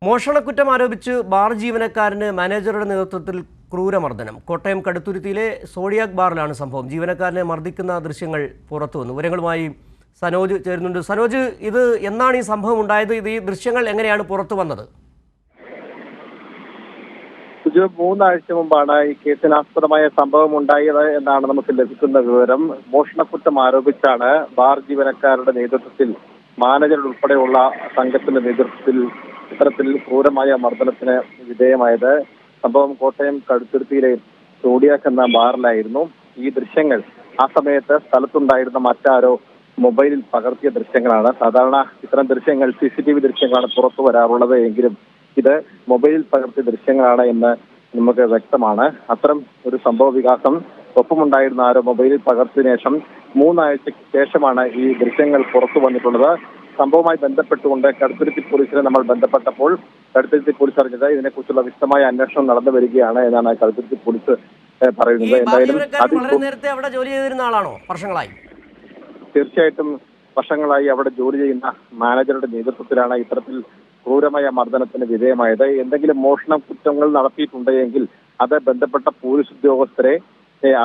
മോഷണക്കുറ്റം ആരോപിച്ച് ബാർ ജീവനക്കാരന് മാനേജറുടെ നേതൃത്വത്തിൽ ക്രൂരമർദ്ദനം. കോട്ടയം കടുത്തുരുത്തിയിലെ സോഡിയാക് ബാറിലാണ് സംഭവം. ജീവനക്കാരനെ മർദ്ദിക്കുന്ന ദൃശ്യങ്ങൾ പുറത്തുവന്നു. വിവരങ്ങളുമായി സനോജ് ചേരുന്നുണ്ട്. സനോജ്, ഇത് എന്നാണ് ഈ സംഭവം ഉണ്ടായത്? ഈ ദൃശ്യങ്ങൾ എങ്ങനെയാണ് പുറത്തു വന്നത്? 3 ആഴ്ച മുമ്പാണ് ഈ കേസിനാസ്പദമായ സംഭവം ഉണ്ടായത് എന്നാണ് നമുക്ക് ലഭിക്കുന്ന വിവരം. മോഷണക്കുറ്റം ആരോപിച്ചാണ് ബാർ ജീവനക്കാരുടെ നേതൃത്വത്തിൽ മാനേജർ ഉൾപ്പെടെയുള്ള സംഘത്തിന്റെ നേതൃത്വത്തിൽ ഇത്തരത്തിൽ ക്രൂരമായ മർദ്ദനത്തിന് വിധേയമായത്. സംഭവം കോട്ടയം കടുത്തുരുത്തിയിലെ സോഡിയാക് എന്ന ബാറിലായിരുന്നു. ഈ ദൃശ്യങ്ങൾ ആ സമയത്ത് സ്ഥലത്തുണ്ടായിരുന്ന മറ്റാരോ മൊബൈലിൽ പകർത്തിയ ദൃശ്യങ്ങളാണ്. സാധാരണ ഇത്തരം ദൃശ്യങ്ങൾ CCTV ദൃശ്യങ്ങളാണ് പുറത്തു വരാറുള്ളത് എങ്കിലും ഇത് മൊബൈലിൽ പകർത്തിയ ദൃശ്യങ്ങളാണ് എന്ന് നമുക്ക് വ്യക്തമാണ്. അത്തരം ഒരു സംഭവ വികാസം ഒപ്പമുണ്ടായിരുന്ന ആരോ മൊബൈലിൽ പകർത്തിയ ശേഷം 3 ആഴ്ചയ്ക്ക് ശേഷമാണ് ഈ ദൃശ്യങ്ങൾ പുറത്തു വന്നിട്ടുള്ളത്. സംഭവവുമായി ബന്ധപ്പെട്ടുകൊണ്ട് കടുത്തുരുത്തി പോലീസിനെ നമ്മൾ ബന്ധപ്പെട്ടപ്പോൾ കടുത്തുരുത്തി പോലീസ് അറിഞ്ഞത് ഇതിനെക്കുറിച്ചുള്ള വിശദമായ അന്വേഷണം നടന്നു വരികയാണ് എന്നാണ് കടുത്തുരുത്തി പോലീസ് പറയുന്നത്. എന്തായാലും നേരത്തെ അവിടെ ജോലി ചെയ്തിരുന്ന ആളാണോ? വർഷങ്ങളായി? തീർച്ചയായിട്ടും വർഷങ്ങളായി അവിടെ ജോലി ചെയ്യുന്ന മാനേജറുടെ നേതൃത്വത്തിലാണ് ഇത്തരത്തിൽ ക്രൂരമായ മർദ്ദനത്തിന് വിധേയമായത്. എന്തെങ്കിലും മോഷണ കുറ്റങ്ങൾ നടത്തിയിട്ടുണ്ടെങ്കിൽ അത് ബന്ധപ്പെട്ട പോലീസ് ഉദ്യോഗസ്ഥരെ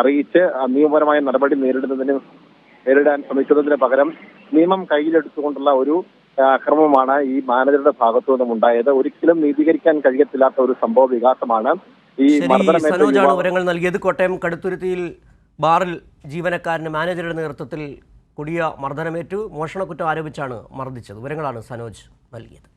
അറിയിച്ച് നിയമപരമായ നടപടി നേരിടാൻ ശ്രമിക്കുന്നതിന് പകരം നിയമം കയ്യിലെടുത്തുകൊണ്ടുള്ള ഒരു അക്രമമാണ് ഈ മാനേജറുടെ ഭാഗത്തു നിന്നും ഉണ്ടായത്. ഒരിക്കലും നീതീകരിക്കാൻ കഴിയത്തില്ലാത്ത ഒരു സംഭവ വികാസമാണ് ഈ സനോജാണ് വിവരങ്ങൾ നൽകിയത്. കോട്ടയം കടുത്തുരുത്തിയിൽ ബാറിൽ ജീവനക്കാരന് മാനേജറുടെ നേതൃത്വത്തിൽ കൊടിയ മർദ്ദനമേറ്റു. മോഷണക്കുറ്റം ആരോപിച്ചാണ് മർദ്ദിച്ചത്. വിവരങ്ങളാണ് സനോജ് നൽകിയത്.